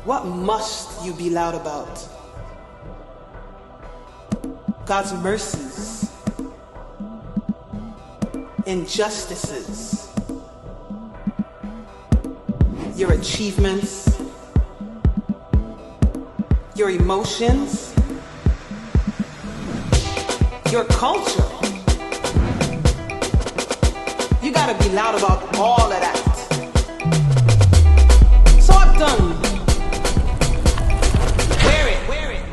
What must you be loud about? God's mercies, injustices, your achievements, your emotions, your culture. You gotta be loud about all of that. Talk them. Wear it.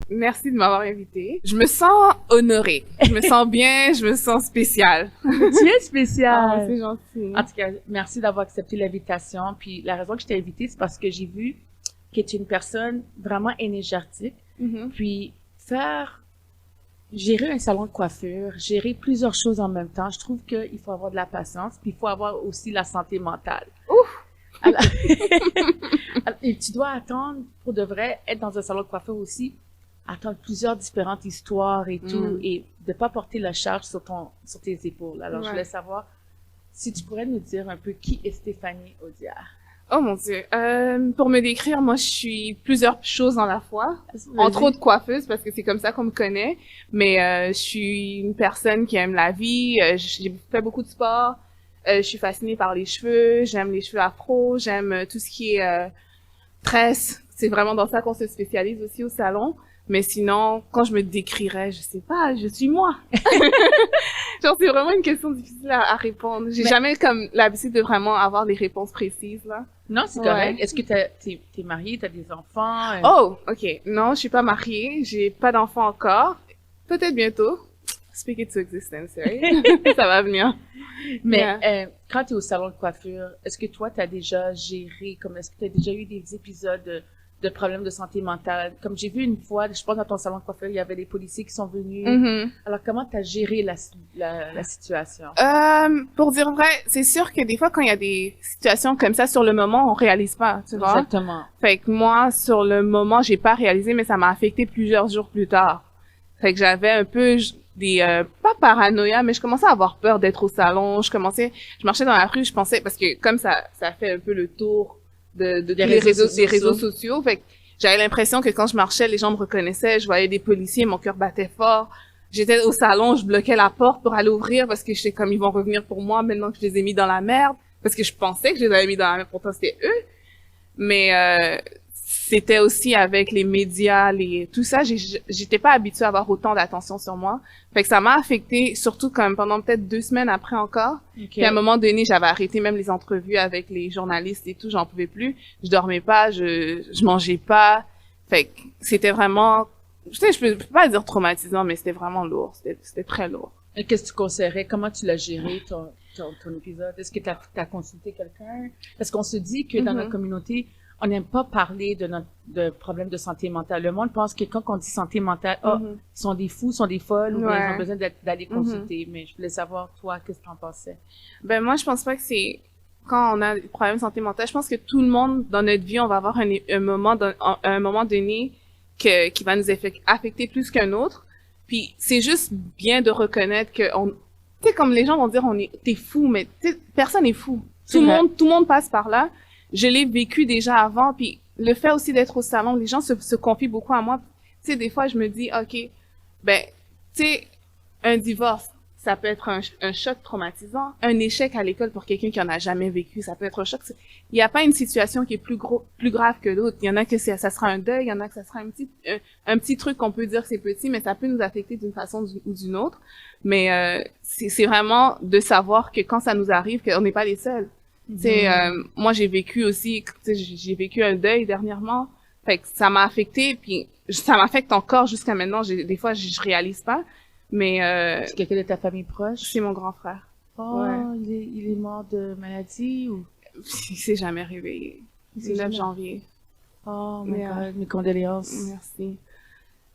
Merci de m'avoir invitée. Je me sens honorée. Je me sens bien, je me sens spéciale. Tu es spéciale. Ah, c'est gentil. En tout cas, merci d'avoir accepté l'invitation. Puis la raison que je t'ai invitée, c'est parce que j'ai vu que tu es une personne vraiment énergétique. Puis gérer un salon de coiffure, gérer plusieurs choses en même temps, je trouve qu'il faut avoir de la patience, puis il faut avoir aussi la santé mentale. Ouf! Alors, et tu dois attendre, pour de vrai, être dans un salon de coiffure aussi, attendre plusieurs différentes histoires et tout, et de pas porter la charge sur tes épaules. Alors, je voulais savoir si tu pourrais nous dire un peu qui est Stéphanie Audiard. Oh mon Dieu. Pour me décrire, moi, je suis plusieurs choses en la fois. Entre autres coiffeuse, parce que c'est comme ça qu'on me connaît. Mais je suis une personne qui aime la vie. J'ai fait beaucoup de sport. Je suis fascinée par les cheveux. J'aime les cheveux afro. J'aime tout ce qui est tresse. C'est vraiment dans ça qu'on se spécialise aussi au salon. Mais sinon, quand je me décrirais, je sais pas, je suis moi. Genre, c'est vraiment une question difficile à répondre. J'ai jamais comme l'habitude de vraiment avoir des réponses précises, là. Non, c'est correct. Est-ce que t'es mariée, t'as des enfants? Oh, ok. Non, je suis pas mariée, j'ai pas d'enfants encore. Peut-être bientôt. Speak it to existence, right? Ça va venir. Mais quand t'es au salon de coiffure, est-ce que toi, t'as déjà géré, est-ce que t'as déjà eu des épisodes de problèmes de santé mentale? Comme j'ai vu une fois, je pense dans ton salon de coiffure, il y avait des policiers qui sont venus. Alors, comment t'as géré la situation? Pour dire vrai, c'est sûr que des fois, quand il y a des situations comme ça, sur le moment, on réalise pas, tu vois? Exactement. Fait que moi, sur le moment, j'ai pas réalisé, mais ça m'a affecté plusieurs jours plus tard. Fait que j'avais un peu pas paranoïa, mais je commençais à avoir peur d'être au salon. Je marchais dans la rue, je pensais, parce que comme ça fait un peu le tour des réseaux sociaux. Fait que j'avais l'impression que quand je marchais, les gens me reconnaissaient, je voyais des policiers, mon cœur battait fort. J'étais au salon, je bloquais la porte pour aller ouvrir parce que j'étais comme, ils vont revenir pour moi maintenant que je les ai mis dans la merde. Parce que je pensais que je les avais mis dans la merde, pourtant c'était eux. Mais c'était aussi avec les médias, tout ça, j'étais pas habituée à avoir autant d'attention sur moi. Fait que ça m'a affectée, surtout comme pendant peut-être 2 semaines après encore. Okay. Puis à un moment donné, j'avais arrêté même les entrevues avec les journalistes et tout, j'en pouvais plus. Je dormais pas, je mangeais pas. Fait que c'était vraiment, je peux pas dire traumatisant, mais c'était vraiment lourd. C'était très lourd. Et qu'est-ce que tu conseillerais? Comment tu l'as géré, ton épisode? Est-ce que t'as consulté quelqu'un? Parce qu'on se dit que dans notre communauté, on n'aime pas parler de problèmes de santé mentale. Le monde pense que quand on dit santé mentale, ils sont des fous, sont des folles, ou bien ils ont besoin d'aller consulter. Mais je voulais savoir, toi, qu'est-ce que tu en pensais? Ben, moi, je pense pas que c'est, quand on a des problèmes de santé mentale, je pense que tout le monde, dans notre vie, on va avoir un moment donné qui va nous affecter plus qu'un autre. Puis, c'est juste bien de reconnaître que tu sais, comme les gens vont dire, t'es fou, mais personne n'est fou. Tout le monde passe par là. Je l'ai vécu déjà avant, puis le fait aussi d'être au salon, les gens se confient beaucoup à moi. Tu sais, des fois, je me dis, OK, ben, tu sais, un divorce, ça peut être un choc traumatisant. Un échec à l'école pour quelqu'un qui en a jamais vécu, ça peut être un choc. Il n'y a pas une situation qui est plus grave que l'autre. Il y en a que ça sera un deuil, il y en a que ça sera un petit truc qu'on peut dire que c'est petit, mais ça peut nous affecter d'une façon ou d'une autre. Mais c'est vraiment de savoir que quand ça nous arrive, qu'on n'est pas les seuls. Moi j'ai vécu aussi, j'ai vécu un deuil dernièrement, fait que ça m'a affecté, puis ça m'affecte encore jusqu'à maintenant. Des fois je réalise pas, mais c'est quelqu'un de ta famille proche? C'est mon grand frère. Oh, ouais. il est mort de maladie ou? Il s'est jamais réveillé. C'est le 9 janvier. Oh my God, mes condoléances. Merci.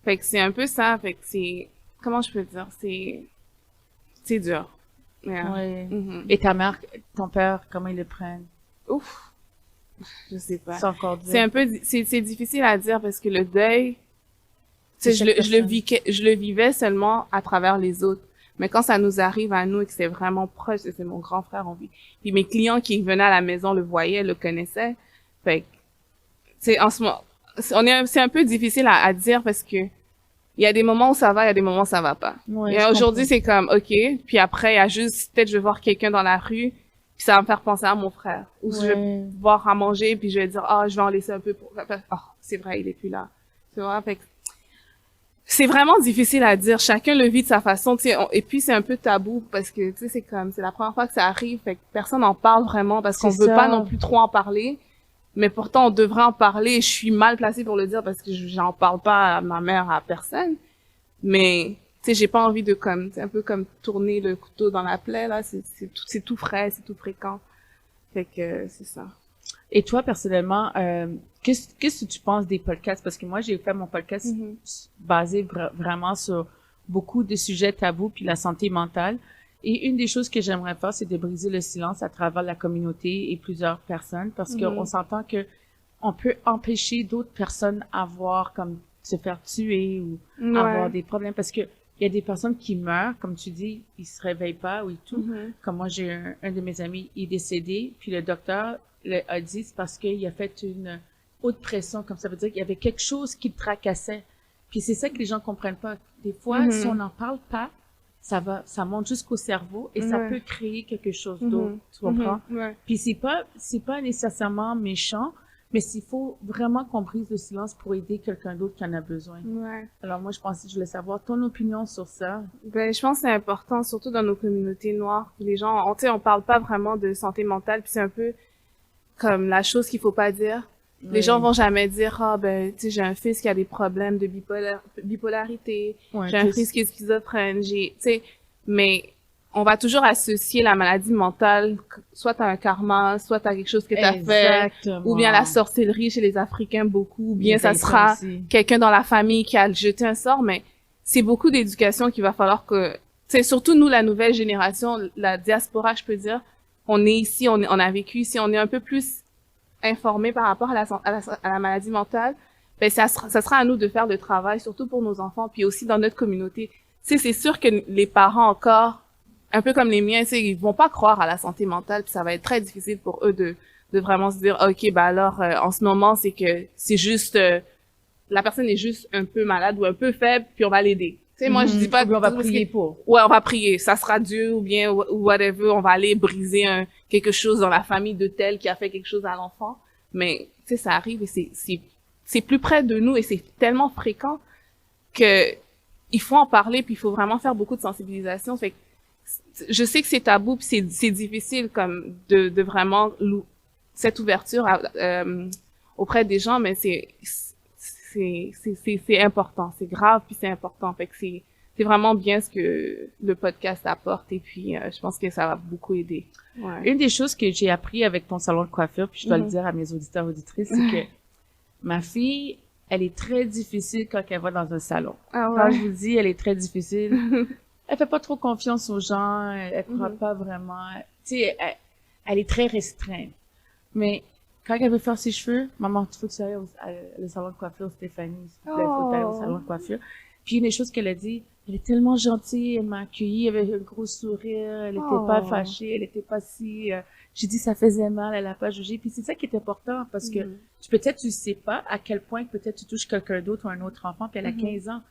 Fait que c'est un peu ça, fait que c'est, comment je peux dire, c'est dur. Yeah. Ouais. Et ta mère, ton père, comment ils le prennent? Ouf, je sais pas. C'est encore dur. C'est un peu, c'est difficile à dire parce que le deuil, je le vivais seulement à travers les autres. Mais quand ça nous arrive à nous et que c'est vraiment proche, c'est mon grand frère, puis mes clients qui venaient à la maison le voyaient, le connaissaient. Fait que, c'est en ce moment, c'est un peu difficile à dire parce que il y a des moments où ça va, il y a des moments où ça va pas. Ouais, et aujourd'hui, c'est comme, OK. Puis après, il y a juste, peut-être je vais voir quelqu'un dans la rue, puis ça va me faire penser à mon frère. Ou je vais voir à manger, puis je vais dire, je vais en laisser un peu pour, c'est vrai, il est plus là. Tu vois? Fait que, c'est vraiment difficile à dire. Chacun le vit de sa façon, tu sais. Et puis, c'est un peu tabou parce que, tu sais, c'est la première fois que ça arrive. Fait que personne n'en parle vraiment parce qu'on veut pas non plus trop en parler. Mais pourtant, on devrait en parler. Je suis mal placée pour le dire parce que j'en parle pas à ma mère, à personne. Mais, tu sais, j'ai pas envie de c'est un peu comme tourner le couteau dans la plaie, là. C'est tout frais, c'est tout fréquent. Fait que, c'est ça. Et toi, personnellement, qu'est-ce que tu penses des podcasts? Parce que moi, j'ai fait mon podcast basé vraiment sur beaucoup de sujets tabous puis la santé mentale. Et une des choses que j'aimerais faire, c'est de briser le silence à travers la communauté et plusieurs personnes, parce qu'on s'entend que on peut empêcher d'autres personnes à voir comme se faire tuer ou avoir des problèmes, parce que il y a des personnes qui meurent, comme tu dis, ils se réveillent pas ou tout. Comme moi, j'ai un de mes amis, il est décédé, puis le docteur a dit c'est parce qu'il a fait une haute pression, comme ça veut dire qu'il y avait quelque chose qui le tracassait. Puis c'est ça que les gens comprennent pas. Des fois, si on n'en parle pas, ça monte jusqu'au cerveau et ça peut créer quelque chose d'autre, tu comprends? Puis c'est pas nécessairement méchant, mais s'il faut vraiment qu'on brise le silence pour aider quelqu'un d'autre qui en a besoin. Alors moi, je voulais savoir ton opinion sur ça. Ben, je pense que c'est important, surtout dans nos communautés noires. Les gens, on parle pas vraiment de santé mentale, puis c'est un peu comme la chose qu'il faut pas dire. Les gens vont jamais dire, tu sais, j'ai un fils qui a des problèmes de bipolarité, j'ai un fils qui est schizophrène, tu sais, mais on va toujours associer la maladie mentale, soit à un karma, soit à quelque chose que t'as fait, ou bien la sorcellerie chez les Africains beaucoup, ou bien ça sera quelqu'un dans la famille qui a jeté un sort, mais c'est beaucoup d'éducation qu'il va falloir que, tu sais, surtout nous, la nouvelle génération, la diaspora, je peux dire, on est ici, on a vécu ici, on est un peu plus informés par rapport à la maladie mentale, ben ça sera à nous de faire le travail, surtout pour nos enfants, puis aussi dans notre communauté. Tu sais, c'est sûr que les parents encore, un peu comme les miens, tu sais, ils vont pas croire à la santé mentale, puis ça va être très difficile pour eux de vraiment se dire, OK, ben alors, en ce moment, c'est que c'est juste, la personne est juste un peu malade ou un peu faible, puis on va l'aider. Tu sais, moi, je dis pas on va prier pour. Ouais, on va prier. Ça sera Dieu ou bien ou whatever. On va aller briser quelque chose dans la famille de tel qui a fait quelque chose à l'enfant. Mais, tu sais, ça arrive et c'est plus près de nous et c'est tellement fréquent que il faut en parler puis il faut vraiment faire beaucoup de sensibilisation. Fait que je sais que c'est tabou puis c'est difficile comme de vraiment cette ouverture auprès des gens, mais c'est important, c'est grave puis c'est important. Fait que c'est vraiment bien ce que le podcast apporte et puis je pense que ça va beaucoup aider. Ouais. Une des choses que j'ai appris avec ton salon de coiffure, puis je dois le dire à mes auditeurs et auditrices, c'est que ma fille, elle est très difficile quand elle va dans un salon. Ah Quand ouais. je vous dis, elle est très difficile. Elle fait pas trop confiance aux gens, elle croit pas vraiment. Tu sais, elle est très restreinte. Mais quand elle veut faire ses cheveux, maman, il faut que tu ailles au salon de coiffure Stéphanie, s'il te plaît, faut que tu ailles au salon de coiffure. Puis une des choses qu'elle a dit, elle est tellement gentille, elle m'a accueillie avec un gros sourire, elle était pas fâchée, elle était pas si... J'ai dit ça faisait mal, elle a pas jugé. Puis c'est ça qui est important parce que peut-être tu sais pas à quel point peut-être tu touches quelqu'un d'autre ou un autre enfant, puis elle a 15 ans.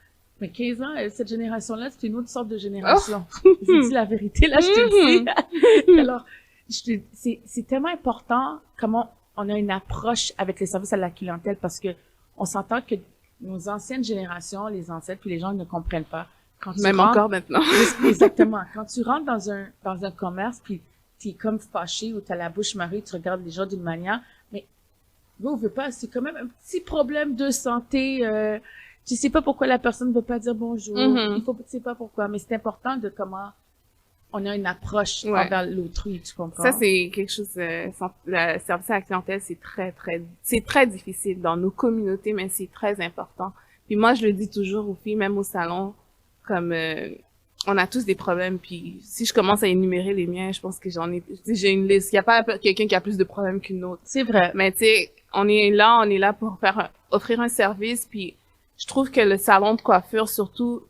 Mais 15 ans, cette génération-là, c'est une autre sorte de génération. Je dis la vérité, là, je te le dis. Alors, c'est tellement important comment on a une approche avec les services à la clientèle parce que on s'entend que nos anciennes générations, les ancêtres, puis les gens ne comprennent pas. Quand tu Même rentres, encore maintenant. exactement. Quand tu rentres dans un commerce, puis t'es comme fâché ou t'as la bouche marée, tu regardes les gens d'une manière, mais on veut pas, c'est quand même un petit problème de santé. Tu sais pas pourquoi la personne ne veut pas dire bonjour. Tu sais pas pourquoi, mais c'est important de comment on a une approche envers l'autrui, tu comprends? Ça, c'est quelque chose, le service à la clientèle, c'est très difficile dans nos communautés, mais c'est très important. Puis moi, je le dis toujours aux filles, même au salon, comme, on a tous des problèmes, puis si je commence à énumérer les miens, je pense que j'ai une liste. Il y a pas quelqu'un qui a plus de problèmes qu'une autre. C'est vrai. Mais tu sais, on est là pour offrir un service, puis je trouve que le salon de coiffure, surtout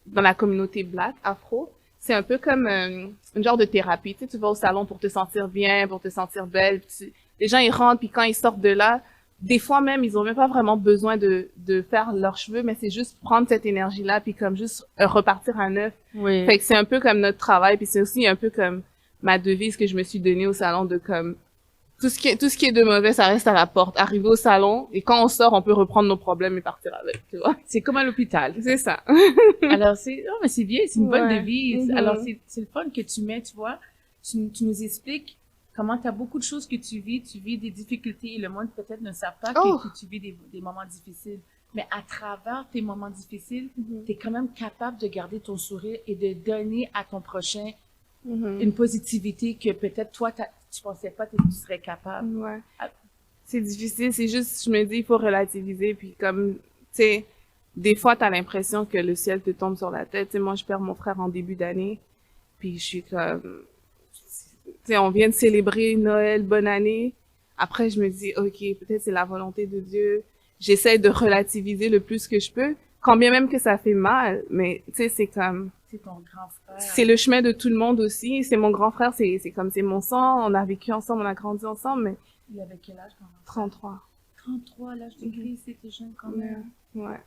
dans la communauté black, afro, c'est un peu comme une genre de thérapie. Tu sais, tu vas au salon pour te sentir bien, pour te sentir belle. Les gens, ils rentrent, puis quand ils sortent de là, des fois même, ils ont même pas vraiment besoin de faire leurs cheveux, mais c'est juste prendre cette énergie-là, puis comme juste repartir à neuf. Oui. Fait que c'est un peu comme notre travail, puis c'est aussi un peu comme ma devise que je me suis donnée au salon de comme tout ce qui est de mauvais, ça reste à la porte. Arriver au salon, et quand on sort, on peut reprendre nos problèmes et partir avec, tu vois. C'est comme à l'hôpital. C'est ça. Alors, non, mais c'est bien, c'est une bonne devise. Mm-hmm. Alors, c'est le fun que tu mets, tu vois. Tu nous expliques comment tu as beaucoup de choses que tu vis des difficultés et le monde peut-être ne savent pas que tu vis des moments difficiles. Mais à travers tes moments difficiles, tu es quand même capable de garder ton sourire et de donner à ton prochain une positivité que peut-être toi, tu pensais pas que tu serais capable. Ouais. C'est difficile, c'est juste, je me dis, il faut relativiser, puis comme, tu sais, des fois, t'as l'impression que le ciel te tombe sur la tête. Tu sais, moi, je perds mon frère en début d'année, puis je suis comme, tu sais, on vient de célébrer Noël, bonne année. Après, je me dis, OK, peut-être c'est la volonté de Dieu. J'essaie de relativiser le plus que je peux, quand bien même que ça fait mal, mais, tu sais, c'est comme... C'est ton grand frère. C'est le chemin de tout le monde aussi. C'est mon grand frère, c'est comme c'est mon sang. On a vécu ensemble, on a grandi ensemble, mais... Il avait quel âge quand même? 33. 33, l'âge de Christ, c'était jeune quand même. Ouais.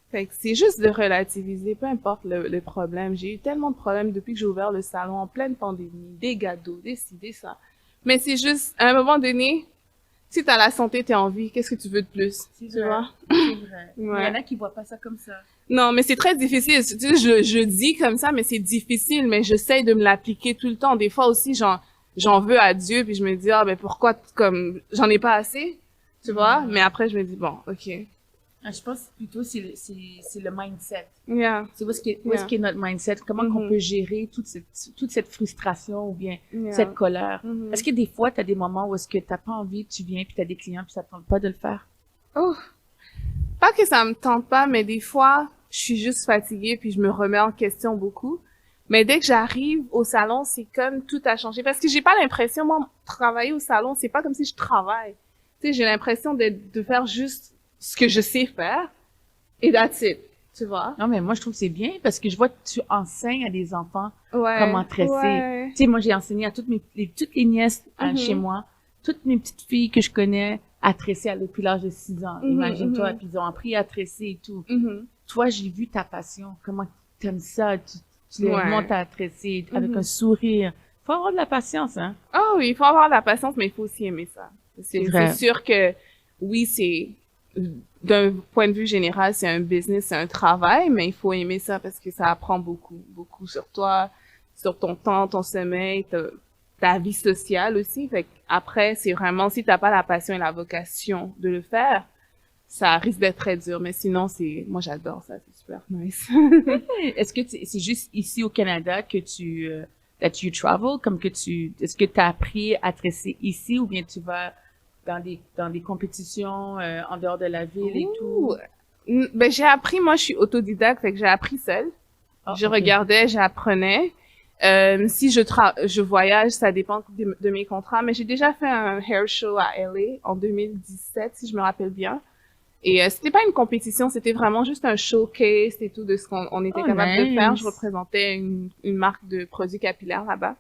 Fait que c'est juste de relativiser, peu importe le problème. J'ai eu tellement de problèmes depuis que j'ai ouvert le salon, en pleine pandémie, des cadeaux, des ci, des ça. Mais c'est juste, à un moment donné, si t'as la santé, t'es en vie, qu'est-ce que tu veux de plus? Tu vois? C'est vrai. Il y en a qui voient pas ça comme ça. Non, mais c'est très difficile. Tu sais, je dis comme ça, mais c'est difficile, mais j'essaye de me l'appliquer tout le temps. Des fois aussi, j'en veux à Dieu, puis je me dis, ben pourquoi, comme, j'en ai pas assez, tu vois? Mais après, je me dis, bon, OK. Je pense plutôt c'est le mindset. Yeah. C'est où est-ce qu'est notre mindset? Comment qu'on peut gérer toute cette frustration ou bien cette colère? Est-ce que des fois, tu as des moments où est-ce que t'as pas envie, tu viens, puis tu as des clients, puis ça te tente pas de le faire? Oh! Pas que ça me tente pas, mais des fois, je suis juste fatiguée, puis je me remets en question beaucoup. Mais dès que j'arrive au salon, c'est comme tout a changé. Parce que j'ai pas l'impression, moi, travailler au salon, c'est pas comme si je travaille. Tu sais, j'ai l'impression de faire juste ce que je sais faire, et that's it, tu vois. Non, mais moi, je trouve que c'est bien, parce que je vois que tu enseignes à des enfants Ouais, comment tresser. ouais. Tu sais, moi, j'ai enseigné à toutes les nièces chez moi, toutes mes petites filles que je connais, à tresser depuis l'âge de 6 ans. Imagine-toi, puis ils ont appris à tresser et tout. Toi, j'ai vu ta passion, comment tu aimes ça, tu les montes à tresser avec un sourire. Faut avoir de la patience, hein. Oh oui, il faut avoir de la patience, mais il faut aussi aimer ça. C'est vrai. C'est sûr que, oui, c'est, d'un point de vue général, c'est un business, c'est un travail, mais il faut aimer ça parce que ça apprend beaucoup, beaucoup sur toi, sur ton temps, ton sommeil, ta vie sociale aussi. Fait après, c'est vraiment, si t'as pas la passion et la vocation de le faire, ça risque d'être très dur. Mais sinon, moi, j'adore ça. C'est super nice. Est-ce que c'est juste ici au Canada que that you travel, comme que est-ce que tu as appris à tresser ici ou bien tu vas dans des compétitions en dehors de la ville et tout? Ben, j'ai appris, moi, je suis autodidacte, fait que j'ai appris seule. Je regardais, j'apprenais. Si je voyage, ça dépend de mes contrats, mais j'ai déjà fait un hair show à LA en 2017, si je me rappelle bien. Et c'était pas une compétition, c'était vraiment juste un showcase et tout de ce qu'on était capable de faire. Je représentais une marque de produits capillaires là-bas.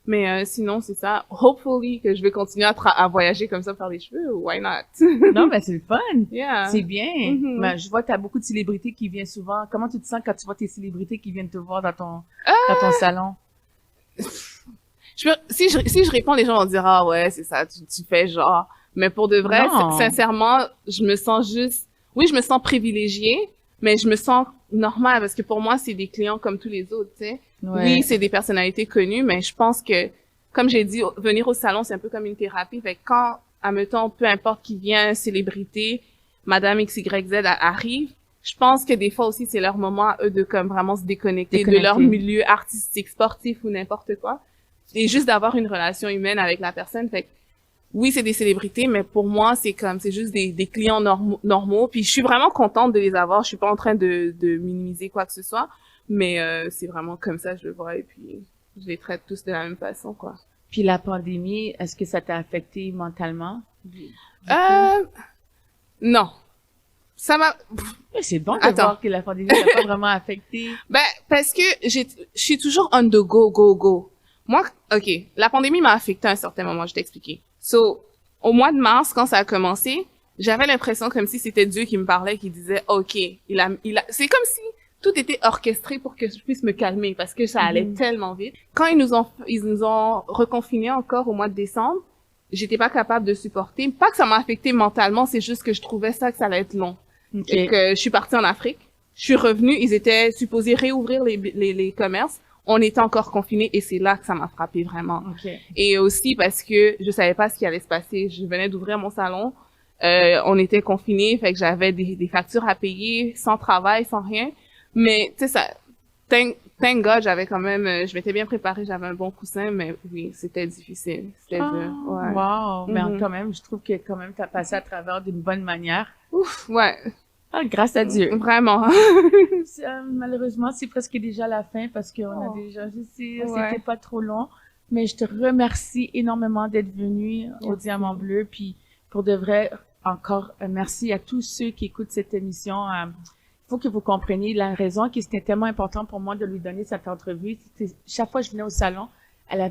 Mais sinon, c'est ça. Hopefully que je vais continuer à voyager comme ça faire les cheveux. Why not? Non, mais c'est le fun. Yeah. C'est bien. Mm-hmm. Ben, je vois que tu as beaucoup de célébrités qui viennent souvent. Comment tu te sens quand tu vois tes célébrités qui viennent te voir dans ton salon? Si je réponds, les gens vont dire, ah ouais, c'est ça, tu fais genre. Mais pour de vrai, sincèrement, je me sens oui, je me sens privilégiée, mais je me sens normale parce que pour moi, c'est des clients comme tous les autres, tu sais. Ouais. Oui, c'est des personnalités connues, mais je pense que, comme j'ai dit, venir au salon, c'est un peu comme une thérapie. Fait que quand, admettons, peu importe qui vient, célébrité, Madame XYZ arrive, je pense que des fois aussi, c'est leur moment à eux de comme vraiment se déconnecter de leur milieu artistique, sportif ou n'importe quoi. Et juste d'avoir une relation humaine avec la personne. Fait que, oui, c'est des célébrités, mais pour moi, c'est juste des clients normaux. Puis je suis vraiment contente de les avoir. Je suis pas en train de minimiser quoi que ce soit. Mais c'est vraiment comme ça, je le vois. Et puis, je les traite tous de la même façon, quoi. Puis la pandémie, est-ce que ça t'a affecté mentalement? Non. Ça m'a... C'est bon de voir que la pandémie t'a pas vraiment affecté. Ben, parce que je suis toujours on the go. Moi, OK, la pandémie m'a affecté à un certain moment, je t'ai expliqué. So, au mois de mars, quand ça a commencé, j'avais l'impression comme si c'était Dieu qui me parlait, qui disait, OK, c'est comme si tout était orchestré pour que je puisse me calmer parce que ça allait tellement vite. Quand ils nous ont reconfinés encore au mois de décembre, j'étais pas capable de supporter. Pas que ça m'a affecté mentalement, c'est juste que je trouvais ça que ça allait être long. Okay. Et que je suis partie en Afrique. Je suis revenue, ils étaient supposés réouvrir les commerces. On était encore confinés et c'est là que ça m'a frappé vraiment. Okay. Et aussi parce que je savais pas ce qui allait se passer. Je venais d'ouvrir mon salon. On était confinés, fait que j'avais des factures à payer, sans travail, sans rien. Mais, tu sais, ça, thank God, j'avais quand même, je m'étais bien préparée, j'avais un bon coussin, mais oui, c'était difficile. C'était dur. Ouais. Wow. Mais quand même, je trouve que quand même, t'as passé à travers d'une bonne manière. Ouf, ouais. Ah, grâce à Dieu. Vraiment. Malheureusement, c'est presque déjà la fin parce qu'on a déjà, je sais, c'était pas trop long. Mais je te remercie énormément d'être venu au Diamant Bleu. Puis, pour de vrai, encore, merci à tous ceux qui écoutent cette émission. Il faut que vous compreniez la raison que c'était tellement important pour moi de lui donner cette entrevue. Chaque fois que je venais au salon, elle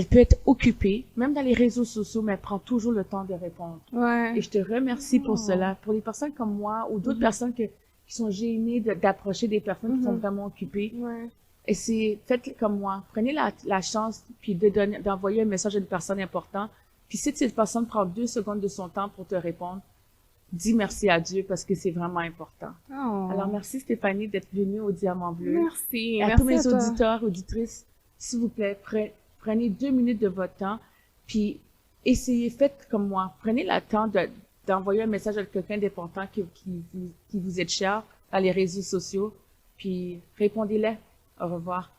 peut être occupée, même dans les réseaux sociaux, mais elle prend toujours le temps de répondre. Ouais. Et je te remercie pour cela. Pour les personnes comme moi ou d'autres personnes qui sont gênées d'approcher des personnes qui sont vraiment occupées. Ouais. Et faites comme moi. Prenez la chance puis d'envoyer un message à une personne importante. Puis si cette personne prend 2 secondes de son temps pour te répondre, dis merci à Dieu parce que c'est vraiment important. Oh. Alors, merci Stéphanie d'être venue au Diamant Bleu. Merci. Et à tous mes auditeurs, auditrices, s'il vous plaît, prenez 2 minutes de votre temps, puis faites comme moi. Prenez le temps d'envoyer un message à quelqu'un d'important qui vous est cher dans les réseaux sociaux, puis répondez-les. Au revoir.